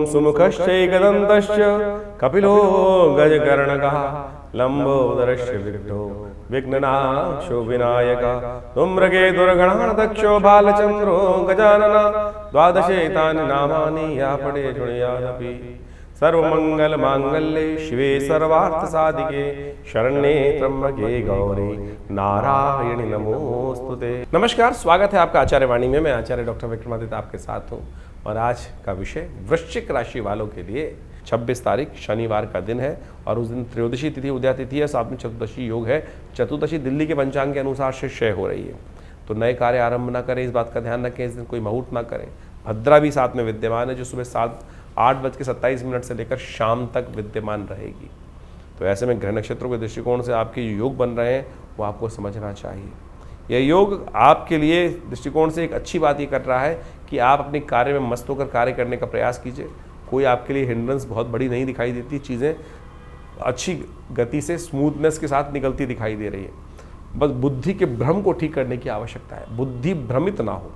सुमुखश्चैकदन्तश्च कपिलो गजकर्णकः लम्बोदरश्च विघ्नो विघ्ननाशो विनायकः धूम्रकेतुर्गणाध्यक्षो बालचन्द्रो गजानन द्वादशैतानि नामानि या पठे शृणुयादपि। सर्वमंगल मांगल्ये शिवे सर्वार्थसाधिके शरण्ये त्र्यंबके गौरी नारायणी नमोस्तुते। नमस्कार, स्वागत है आपका आचार्य वाणी में। मैं आचार्य डॉक्टर विक्रमादित्य आपके साथ हूँ और आज का विषय वृश्चिक राशि वालों के लिए 26 तारीख शनिवार का दिन है और उस दिन त्रयोदशी तिथि उदया तिथि है, साथ में चतुर्दशी योग है। चतुर्दशी दिल्ली के पंचांग के अनुसार से क्षय हो रही है, तो नए कार्य आरंभ ना करें, इस बात का ध्यान रखें। इस दिन कोई मुहूर्त ना करें। भद्रा भी साथ में विद्यमान है जो सुबह 8:27 से लेकर शाम तक विद्यमान रहेगी। तो ऐसे में ग्रह नक्षत्रों के दृष्टिकोण से आपके जो योग बन रहे हैं वो आपको समझना चाहिए। यह योग आपके लिए दृष्टिकोण से एक अच्छी बात ये कर रहा है कि आप अपने कार्य में मस्त होकर कार्य करने का प्रयास कीजिए। कोई आपके लिए हिंड्रेंस बहुत बड़ी नहीं दिखाई देती, चीज़ें अच्छी गति से स्मूथनेस के साथ निकलती दिखाई दे रही है। बस बुद्धि के भ्रम को ठीक करने की आवश्यकता है। बुद्धि भ्रमित ना हो,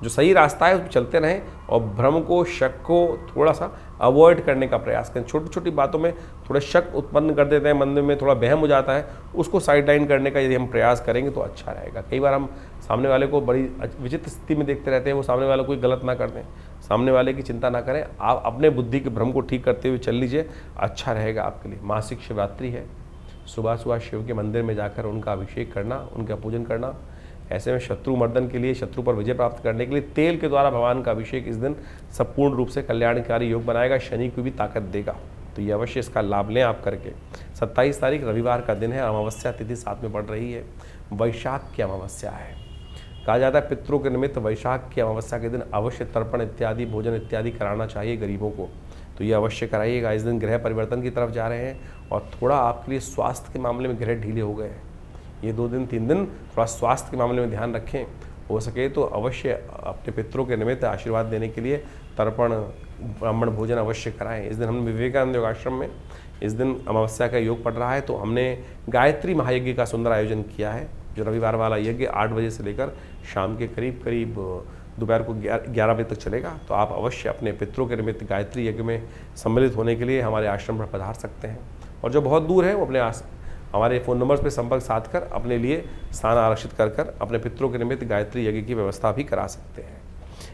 जो सही रास्ता है उस पर चलते रहें और भ्रम को, शक को थोड़ा सा अवॉइड करने का प्रयास करें। छोटी छोटी बातों में थोड़ा शक उत्पन्न कर देते हैं, मन में थोड़ा वहम हो जाता है, उसको साइड लाइन करने का यदि हम प्रयास करेंगे तो अच्छा रहेगा। कई बार हम सामने वाले को बड़ी विचित्र स्थिति में देखते रहते हैं, वो सामने वाले कोई गलत ना कर दें, सामने वाले की चिंता ना करें, आप अपने बुद्धि के भ्रम को ठीक करते हुए चल लीजिए, अच्छा रहेगा आपके लिए। मासिक शिवरात्रि है, सुबह सुबह शिव के मंदिर में जाकर उनका अभिषेक करना, उनका पूजन करना। ऐसे में शत्रु मर्दन के लिए, शत्रु पर विजय प्राप्त करने के लिए तेल के द्वारा भगवान का अभिषेक इस दिन संपूर्ण रूप से कल्याणकारी योग बनाएगा, शनि को भी ताकत देगा। तो ये अवश्य इसका लाभ लें आप करके। 27 तारीख रविवार का दिन है, अमावस्या तिथि साथ में पड़ रही है, वैशाख की अमावस्या है। कहा जाता है पितरों के निमित्त वैशाख की अमावस्या के दिन अवश्य तर्पण इत्यादि, भोजन इत्यादि कराना चाहिए गरीबों को, तो ये अवश्य कराइएगा। इस दिन ग्रह परिवर्तन की तरफ जा रहे हैं और थोड़ा आपके लिए स्वास्थ्य के मामले में ग्रह ढीले हो गए हैं। ये 2 दिन 3 दिन थोड़ा स्वास्थ्य के मामले में ध्यान रखें। हो सके तो अवश्य अपने पितरों के निमित्त आशीर्वाद देने के लिए तर्पण, ब्राह्मण भोजन अवश्य कराएं। इस दिन हम विवेकानंद योगाश्रम में इस दिन अमावस्या का योग पड़ रहा है, तो हमने गायत्री महायज्ञ का सुंदर आयोजन किया है। जो रविवार वाला यज्ञ 8 बजे से लेकर शाम के करीब दोपहर को 11 बजे तक चलेगा। तो आप अवश्य अपने पितरों के निमित्त गायत्री यज्ञ में सम्मिलित होने के लिए हमारे आश्रम पर पधार सकते हैं। और जो बहुत दूर है वो अपने हमारे फ़ोन नंबर्स पर संपर्क साध कर अपने लिए स्थान आरक्षित कर अपने पितरों के निमित्त गायत्री यज्ञ की व्यवस्था भी करा सकते हैं।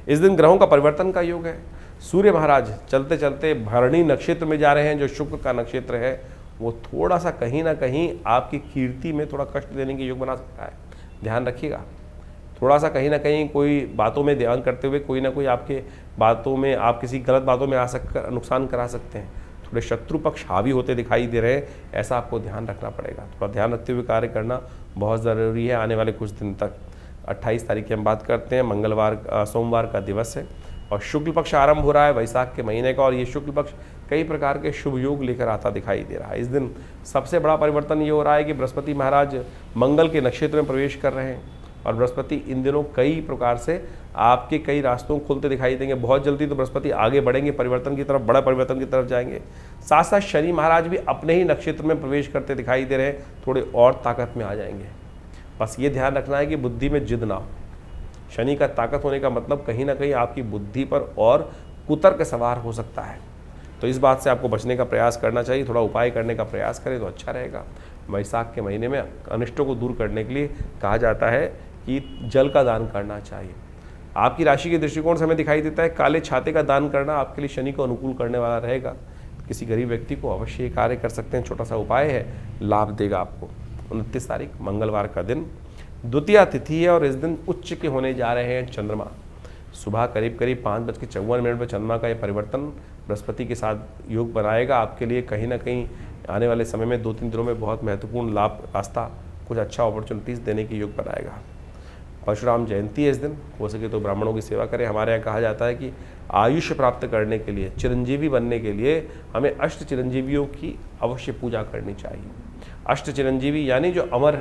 इस दिन ग्रहों का परिवर्तन का योग है। सूर्य महाराज चलते चलते भरणी नक्षत्र में जा रहे हैं, जो शुक्र का नक्षत्र है। वो थोड़ा सा कहीं ना कहीं आपकी कीर्ति में थोड़ा कष्ट देने के योग बना सकता है, ध्यान रखिएगा। थोड़ा सा कहीं ना कहीं कोई बातों में ध्यान करते हुए कोई ना कोई आपके बातों में, आप किसी गलत बातों में आ सककर नुकसान करा सकते हैं। थोड़े शत्रु पक्ष हावी होते दिखाई दे रहे हैं, ऐसा आपको ध्यान रखना पड़ेगा। थोड़ा ध्यान रखते हुए कार्य करना बहुत ज़रूरी है आने वाले कुछ दिन तक। 28 तारीख की हम बात करते हैं, सोमवार का दिवस है और शुक्ल पक्ष आरंभ हो रहा है वैशाख के महीने का। और ये शुक्ल पक्ष कई प्रकार के शुभ योग लेकर आता दिखाई दे रहा है। इस दिन सबसे बड़ा परिवर्तन ये हो रहा है कि बृहस्पति महाराज मंगल के नक्षत्र में प्रवेश कर रहे हैं और बृहस्पति इन दिनों कई प्रकार से आपके कई रास्तों खुलते दिखाई देंगे। बहुत जल्दी तो बृहस्पति आगे बढ़ेंगे परिवर्तन की तरफ, बड़ा परिवर्तन की तरफ जाएंगे। साथ साथ शनि महाराज भी अपने ही नक्षत्र में प्रवेश करते दिखाई दे रहे हैं, थोड़े और ताकत में आ जाएंगे। बस ये ध्यान रखना है कि बुद्धि में जिद ना हो। शनि का ताकत होने का मतलब कहीं ना कहीं आपकी बुद्धि पर और कुतर्क सवार हो सकता है, तो इस बात से आपको बचने का प्रयास करना चाहिए। थोड़ा उपाय करने का प्रयास करें तो अच्छा रहेगा। वैशाख के महीने में अनिष्टों को दूर करने के लिए कहा जाता है कि जल का दान करना चाहिए। आपकी राशि के दृष्टिकोण से हमें दिखाई देता है काले छाते का दान करना आपके लिए शनि को अनुकूल करने वाला रहेगा। किसी गरीब व्यक्ति को अवश्य ये कार्य कर सकते हैं, छोटा सा उपाय है, लाभ देगा आपको। 29 तारीख मंगलवार का दिन, द्वितीया तिथि है और इस दिन उच्च के होने जा रहे हैं चंद्रमा। सुबह करीब 5:54 पर चंद्रमा का ये परिवर्तन बृहस्पति के साथ योग बनाएगा आपके लिए। कहीं ना कहीं आने वाले समय में 2-3 दिनों में बहुत महत्वपूर्ण लाभ, रास्ता, कुछ अच्छा अपॉर्चुनिटीज़ देने की योग बनाएगा। परशुराम जयंती है इस दिन, हो सके तो ब्राह्मणों की सेवा करें। हमारे यहाँ कहा जाता है कि आयुष्य प्राप्त करने के लिए, चिरंजीवी बनने के लिए हमें अष्ट चिरंजीवियों की अवश्य पूजा करनी चाहिए। अष्ट चिरंजीवी यानी जो अमर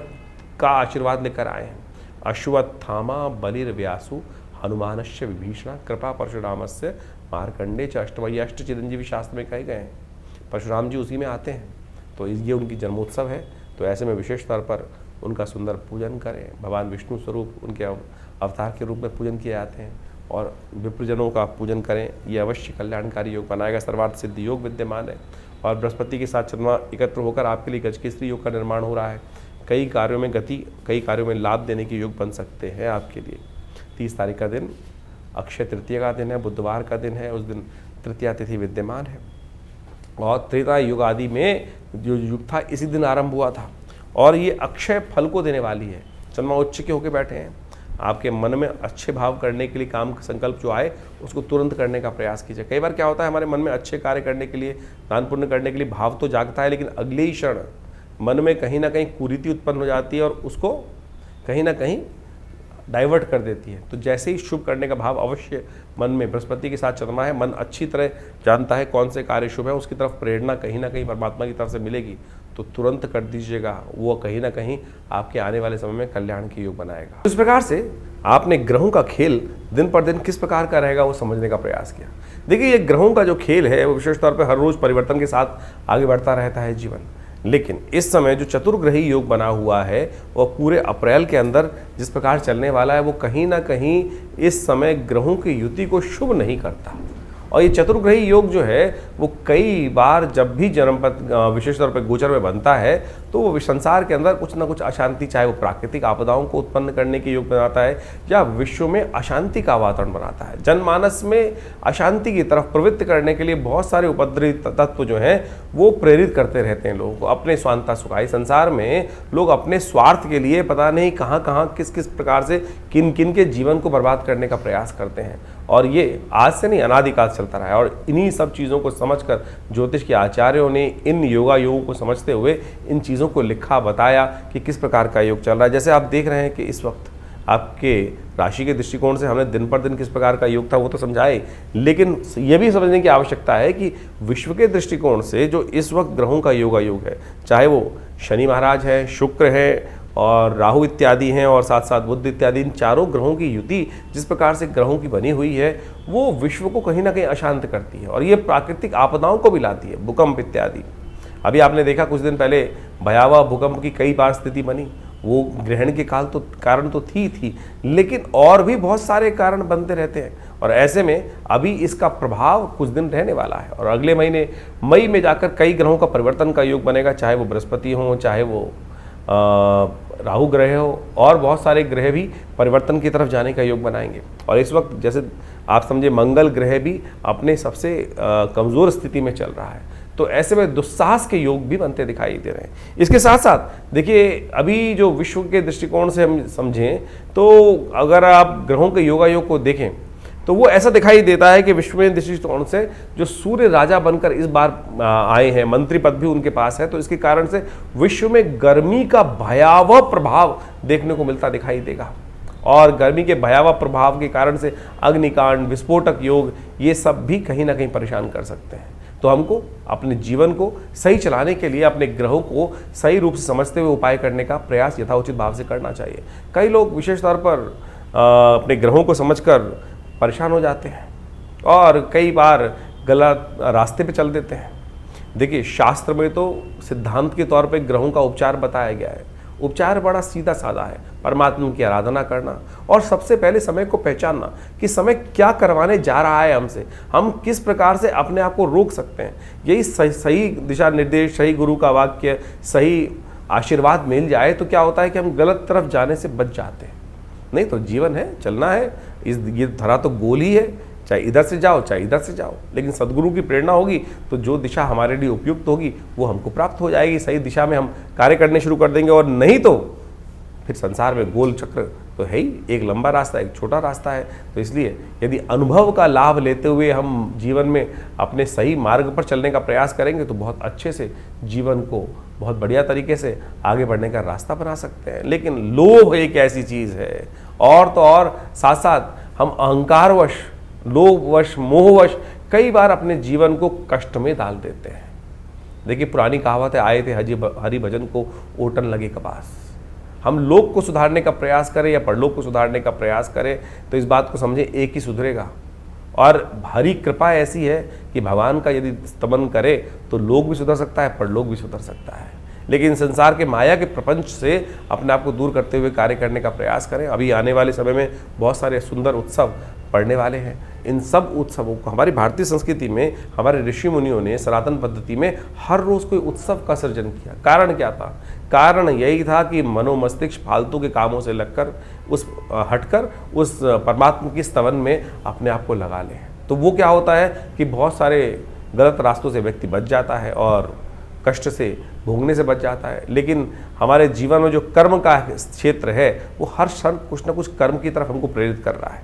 का आशीर्वाद लेकर आए हैं। अश्वत्थामा बलिर्व्यासु हनुमानस्य विभीषण कृपा परशुरामस्य मार्कंडे च अष्टम। ये अष्ट चिरंजीवी शास्त्र में कहे गए हैं, परशुराम जी उसी में आते हैं। तो ये उनकी जन्मोत्सव है, तो ऐसे में विशेष तौर पर उनका सुंदर पूजन करें। भगवान विष्णु स्वरूप उनके अवतार के रूप में पूजन किए जाते हैं। और विप्रजनों का पूजन करें, ये अवश्य कल्याणकारी योग बनाएगा। सर्वार्थ सिद्धि योग विद्यमान है और बृहस्पति के साथ चंद्रमा एकत्र होकर आपके लिए गजकेसरी योग का निर्माण हो रहा है। कई कार्यों में गति, कई कार्यों में लाभ देने के योग बन सकते हैं आपके लिए। 30 तारीख का दिन अक्षय तृतीया का दिन है, बुधवार का दिन है, उस दिन तृतीया तिथि विद्यमान है और त्रेता युग आदि में जो युग था इसी दिन आरंभ हुआ था और ये अक्षय फल को देने वाली है। चंद्रमा उच्च के होकर बैठे हैं। आपके मन में अच्छे भाव करने के लिए काम का संकल्प जो आए उसको तुरंत करने का प्रयास कीजिए। कई बार क्या होता है, हमारे मन में अच्छे कार्य करने के लिए, दान पुण्य करने के लिए भाव तो जागता है, लेकिन अगले ही क्षण मन में कहीं ना कहीं कुरीति उत्पन्न हो जाती है और उसको कहीं ना कहीं डाइवर्ट कर देती है। तो जैसे ही शुभ करने का भाव अवश्य मन में, बृहस्पति के साथ चंद्रमा है, मन अच्छी तरह जानता है कौन से कार्य शुभ है, उसकी तरफ प्रेरणा कहीं ना कहीं परमात्मा की तरफ से मिलेगी तो तुरंत कर दीजिएगा। वो कहीं ना कहीं आपके आने वाले समय में कल्याण की योग बनाएगा। इस प्रकार से आपने ग्रहों का खेल दिन पर दिन किस प्रकार का रहेगा वो समझने का प्रयास किया। देखिए, ये ग्रहों का जो खेल है वो विशेष तौर पर हर रोज परिवर्तन के साथ आगे बढ़ता रहता है जीवन। लेकिन इस समय जो चतुर्ग्रही योग बना हुआ है वह पूरे अप्रैल के अंदर जिस प्रकार चलने वाला है वो कहीं ना कहीं इस समय ग्रहों की युति को शुभ नहीं करता। और ये चतुर्ग्रही योग जो है वो कई बार जब भी जन्मपथ विशेष तौर पर गोचर में बनता है तो वो संसार के अंदर कुछ ना कुछ अशांति, चाहे वो प्राकृतिक आपदाओं को उत्पन्न करने के योग बनाता है या विश्व में अशांति का वातावरण बनाता है। जनमानस में अशांति की तरफ प्रवृत्त करने के लिए बहुत सारे उपद्रवी तत्व जो हैं वो प्रेरित करते रहते हैं लोगों को अपने स्वांता सुखाई। संसार में लोग अपने स्वार्थ के लिए पता नहीं कहाँ कहाँ किस किस प्रकार से किन किन के जीवन को बर्बाद करने का प्रयास करते हैं और ये आज से नहीं अनादिकाल चलता रहा है। और इन्हीं सब चीज़ों को समझकर ज्योतिष के आचार्यों ने इन योगों को समझते हुए इन चीज़ों को लिखा, बताया कि किस प्रकार का योग चल रहा है। जैसे आप देख रहे हैं कि इस वक्त आपके राशि के दृष्टिकोण से हमने दिन पर दिन किस प्रकार का योग था वो तो समझाए, लेकिन ये भी समझने की आवश्यकता है कि विश्व के दृष्टिकोण से जो इस वक्त ग्रहों का योग है, चाहे वो शनि महाराज है, शुक्र है और राहु इत्यादि हैं और साथ साथ बुध इत्यादि, इन चारों ग्रहों की युति जिस प्रकार से ग्रहों की बनी हुई है वो विश्व को कहीं ना कहीं अशांत करती है और ये प्राकृतिक आपदाओं को भी लाती है, भूकंप इत्यादि। अभी आपने देखा कुछ दिन पहले भयावह भूकंप की कई बार स्थिति बनी। वो ग्रहण के कारण तो थी, लेकिन और भी बहुत सारे कारण बनते रहते हैं और ऐसे में अभी इसका प्रभाव कुछ दिन रहने वाला है और अगले महीने मई में जाकर कई ग्रहों का परिवर्तन का योग बनेगा, चाहे वो बृहस्पति हो, चाहे वो राहु ग्रह हो और बहुत सारे ग्रह भी परिवर्तन की तरफ जाने का योग बनाएंगे। और इस वक्त जैसे आप समझे मंगल ग्रह भी अपने सबसे कमज़ोर स्थिति में चल रहा है, तो ऐसे में दुस्साहस के योग भी बनते दिखाई दे रहे हैं। इसके साथ साथ देखिए, अभी जो विश्व के दृष्टिकोण से हम समझें तो अगर आप ग्रहों के योग को देखें तो वो ऐसा दिखाई देता है कि विश्व में दृष्टिकोण से जो सूर्य राजा बनकर इस बार आए हैं, मंत्री पद भी उनके पास है, तो इसके कारण से विश्व में गर्मी का भयावह प्रभाव देखने को मिलता दिखाई देगा और गर्मी के भयावह प्रभाव के कारण से अग्निकांड, विस्फोटक योग, ये सब भी कहीं ना कहीं परेशान कर सकते हैं। तो हमको अपने जीवन को सही चलाने के लिए अपने ग्रहों को सही रूप से समझते हुए उपाय करने का प्रयास यथाउचित भाव से करना चाहिए। कई लोग विशेष तौर पर अपने ग्रहों को समझकर परेशान हो जाते हैं और कई बार गलत रास्ते पे चल देते हैं। देखिए, शास्त्र में तो सिद्धांत के तौर पे ग्रहों का उपचार बताया गया है। उपचार बड़ा सीधा साधा है, परमात्मा की आराधना करना और सबसे पहले समय को पहचानना कि समय क्या करवाने जा रहा है हमसे, हम किस प्रकार से अपने आप को रोक सकते हैं। यही सही दिशा निर्देश, सही गुरु का वाक्य, सही आशीर्वाद मिल जाए तो क्या होता है कि हम गलत तरफ जाने से बच जाते हैं। नहीं तो जीवन है, चलना है, ये धरा तो गोल ही है, चाहे इधर से जाओ चाहे इधर से जाओ, लेकिन सदगुरु की प्रेरणा होगी तो जो दिशा हमारे लिए उपयुक्त होगी वो हमको प्राप्त हो जाएगी। सही दिशा में हम कार्य करने शुरू कर देंगे और नहीं तो फिर संसार में गोल चक्र तो है ही, एक लंबा रास्ता एक छोटा रास्ता है। तो इसलिए यदि अनुभव का लाभ लेते हुए हम जीवन में अपने सही मार्ग पर चलने का प्रयास करेंगे तो बहुत अच्छे से जीवन को बहुत बढ़िया तरीके से आगे बढ़ने का रास्ता बना सकते हैं। लेकिन लोभ एक ऐसी चीज़ है और तो और साथ साथ हम अहंकारवश, लोभवश, मोहवश कई बार अपने जीवन को कष्ट में डाल देते हैं। देखिए, पुरानी कहावत है, आए थे हरि भजन को ओटन लगे कपास। हम लोक को सुधारने का प्रयास करें या परलोक को सुधारने का प्रयास करें तो इस बात को समझें, एक ही सुधरेगा। और हरी कृपा ऐसी है कि भगवान का यदि स्तमन करे तो लोक भी सुधर सकता है, परलोक भी सुधर सकता है। लेकिन संसार के माया के प्रपंच से अपने आप को दूर करते हुए कार्य करने का प्रयास करें। अभी आने वाले समय में बहुत सारे सुंदर उत्सव पढ़ने वाले हैं। इन सब उत्सवों को हमारी भारतीय संस्कृति में हमारे ऋषि मुनियों ने सनातन पद्धति में हर रोज़ कोई उत्सव का सृजन किया। कारण क्या था? कारण यही था कि मनोमस्तिष्क फालतू के कामों से हटकर उस परमात्मा की स्तवन में अपने आप को लगा लें। तो वो क्या होता है कि बहुत सारे गलत रास्तों से व्यक्ति बच जाता है और कष्ट से भोगने से बच जाता है। लेकिन हमारे जीवन में जो कर्म का क्षेत्र है वो हर क्षण कुछ ना कुछ कर्म की तरफ हमको प्रेरित कर रहा है।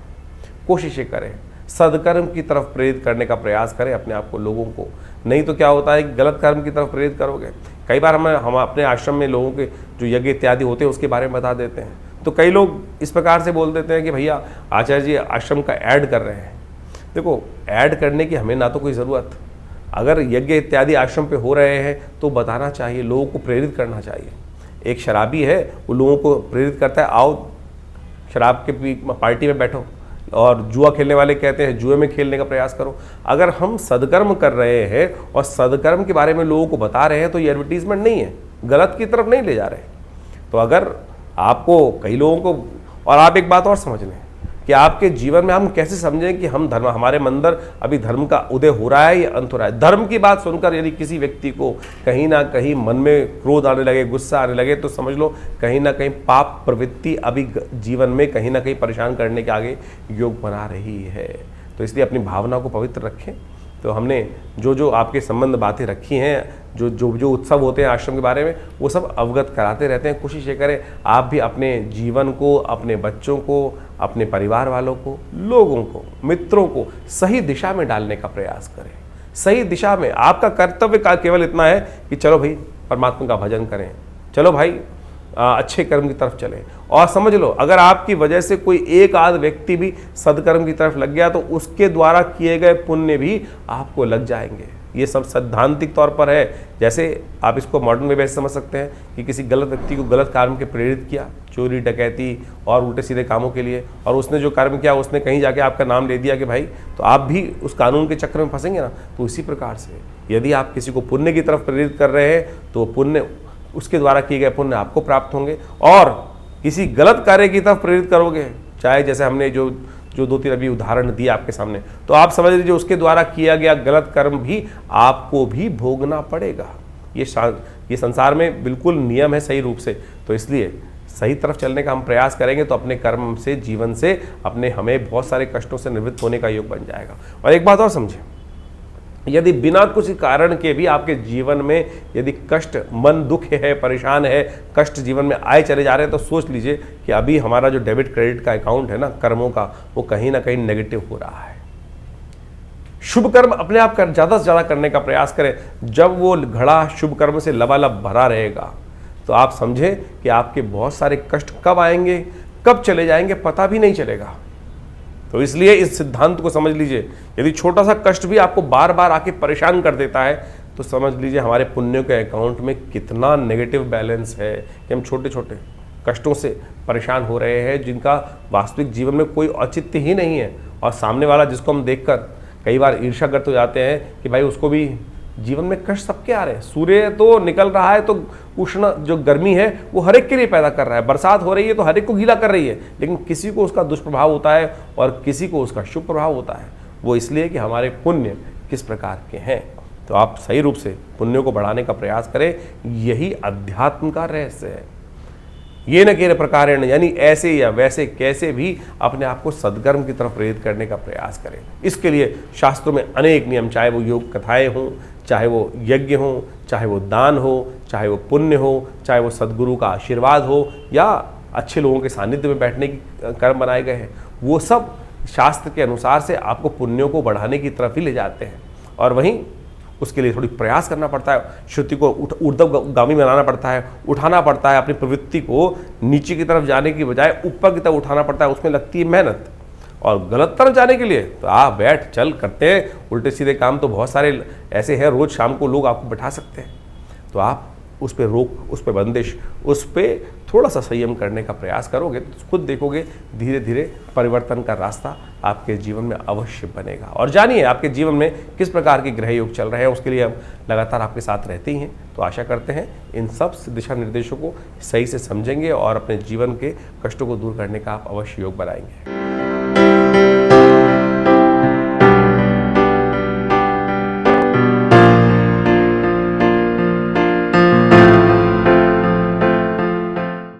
कोशिशें करें, सदकर्म की तरफ प्रेरित करने का प्रयास करें अपने आप को, लोगों को। नहीं तो क्या होता है कि गलत कर्म की तरफ प्रेरित करोगे। कई बार हम अपने आश्रम में लोगों के जो यज्ञ इत्यादि होते हैं उसके बारे में बता देते हैं, तो कई लोग इस प्रकार से बोल देते हैं कि भैया आचार्य जी आश्रम का ऐड कर रहे हैं। देखो, ऐड करने की हमें ना तो कोई ज़रूरत, अगर यज्ञ इत्यादि आश्रम पे हो रहे हैं तो बताना चाहिए, लोगों को प्रेरित करना चाहिए। एक शराबी है, वो लोगों को प्रेरित करता है, आओ शराब के पार्टी में बैठो, और जुआ खेलने वाले कहते हैं जुए में खेलने का प्रयास करो। अगर हम सदकर्म कर रहे हैं और सदकर्म के बारे में लोगों को बता रहे हैं तो ये एडवर्टीजमेंट नहीं है, गलत की तरफ नहीं ले जा रहे। तो अगर आपको कई लोगों को, और आप एक बात और समझ लें कि आपके जीवन में हम कैसे समझें कि हम धर्म, हमारे अंदर अभी धर्म का उदय हो रहा है या अंत हो रहा है। धर्म की बात सुनकर यदि किसी व्यक्ति को कहीं ना कहीं मन में क्रोध आने लगे, गुस्सा आने लगे, तो समझ लो कहीं ना कहीं पाप प्रवृत्ति अभी जीवन में कहीं ना कहीं परेशान करने के आगे योग बना रही है। तो इसलिए अपनी भावना को पवित्र रखें। तो हमने जो जो आपके संबंध बातें रखी हैं, जो उत्सव होते हैं आश्रम के बारे में, वो सब अवगत कराते रहते हैं। कोशिश ये करें आप भी अपने जीवन को, अपने बच्चों को, अपने परिवार वालों को, लोगों को, मित्रों को सही दिशा में डालने का प्रयास करें। सही दिशा में आपका कर्तव्य का केवल इतना है कि चलो भाई परमात्मा का भजन करें, चलो भाई अच्छे कर्म की तरफ चलें। और समझ लो, अगर आपकी वजह से कोई एक आध व्यक्ति भी सदकर्म की तरफ लग गया तो उसके द्वारा किए गए पुण्य भी आपको लग जाएंगे। ये सब सैद्धांतिक तौर पर है। जैसे आप इसको मॉडर्न में वैसे समझ सकते हैं कि किसी गलत व्यक्ति को गलत काम के प्रेरित किया, चोरी डकैती और उल्टे सीधे कामों के लिए, और उसने जो कर्म किया उसने कहीं जाके आपका नाम ले दिया कि भाई, तो आप भी उस कानून के चक्कर में फंसेंगे ना। तो इसी प्रकार से यदि आप किसी को पुण्य की तरफ प्रेरित कर रहे हैं तो पुण्य, उसके द्वारा किए गए पुण्य आपको प्राप्त होंगे। और किसी गलत कार्य की तरफ प्रेरित करोगे, चाहे जैसे हमने जो दो तीन अभी उदाहरण दिए आपके सामने, तो आप समझ लीजिए उसके द्वारा किया गया गलत कर्म भी आपको भी भोगना पड़ेगा। ये संसार में बिल्कुल नियम है सही रूप से। तो इसलिए सही तरफ चलने का हम प्रयास करेंगे तो अपने कर्म से, जीवन से हमें बहुत सारे कष्टों से निवृत्त होने का योग बन जाएगा। और एक बात और समझें, यदि बिना कुछ कारण के भी आपके जीवन में यदि कष्ट, मन दुख है, परेशान है, कष्ट जीवन में आए चले जा रहे हैं, तो सोच लीजिए कि अभी हमारा जो डेबिट क्रेडिट का अकाउंट है ना कर्मों का, वो कहीं ना कहीं नेगेटिव हो रहा है। शुभ कर्म अपने आप ज़्यादा से ज़्यादा करने का प्रयास करें। जब वो घड़ा शुभ कर्म से लबालब भरा रहेगा तो आप समझें कि आपके बहुत सारे कष्ट कब आएंगे, कब चले जाएंगे, पता भी नहीं चलेगा। तो इसलिए इस सिद्धांत को समझ लीजिए, यदि छोटा सा कष्ट भी आपको बार बार आके परेशान कर देता है तो समझ लीजिए हमारे पुण्यों के अकाउंट में कितना नेगेटिव बैलेंस है कि हम छोटे छोटे कष्टों से परेशान हो रहे हैं, जिनका वास्तविक जीवन में कोई औचित्य ही नहीं है। और सामने वाला जिसको हम देखकर कई बार ईर्ष्याग्रस्त हो जाते हैं कि भाई उसको भी जीवन में कष्ट सबके आ रहे हैं। सूर्य तो निकल रहा है तो उष्ण जो गर्मी है वो हर एक के लिए पैदा कर रहा है, बरसात हो रही है तो हर एक को गीला कर रही है, लेकिन किसी को उसका दुष्प्रभाव होता है और किसी को उसका शुभ प्रभाव होता है। वो इसलिए कि हमारे पुण्य किस प्रकार के हैं। तो आप सही रूप से पुण्यों को बढ़ाने का प्रयास करें, यही अध्यात्म का रहस्य है। ये न केवल प्रकारेण, यानी ऐसे या वैसे कैसे भी अपने आप को सद्कर्म की तरफ प्रेरित करने का प्रयास करें। इसके लिए शास्त्रों में अनेक नियम, चाहे वो योग कथाएं हों, चाहे वो यज्ञ हो, चाहे वो दान हो, चाहे वो पुण्य हो, चाहे वो सद्गुरु का आशीर्वाद हो, या अच्छे लोगों के सानिध्य में बैठने की कर्म बनाए गए हैं, वो सब शास्त्र के अनुसार से आपको पुण्यों को बढ़ाने की तरफ ही ले जाते हैं। और वहीं उसके लिए थोड़ी प्रयास करना पड़ता है, श्रुति को ऊर्ध्वगामी बनाना पड़ता है, उठाना पड़ता है, अपनी प्रवृत्ति को नीचे की तरफ जाने की बजाय ऊपर की तरफ उठाना पड़ता है, उसमें लगती है मेहनत। और गलत तरफ जाने के लिए तो आप बैठ चल करते हैं उल्टे सीधे काम, तो बहुत सारे ऐसे हैं, रोज़ शाम को लोग आपको बैठा सकते हैं। तो आप उस पर रोक, उस पर बंदिश, उस पर थोड़ा सा संयम करने का प्रयास करोगे तो खुद देखोगे धीरे धीरे परिवर्तन का रास्ता आपके जीवन में अवश्य बनेगा। और जानिए आपके जीवन में किस प्रकार के ग्रह योग चल रहे हैं, उसके लिए हम लगातार आपके साथ रहते ही हैं। तो आशा करते हैं इन सब दिशा निर्देशों को सही से समझेंगे और अपने जीवन के कष्टों को दूर करने का आप अवश्य योग बनाएंगे।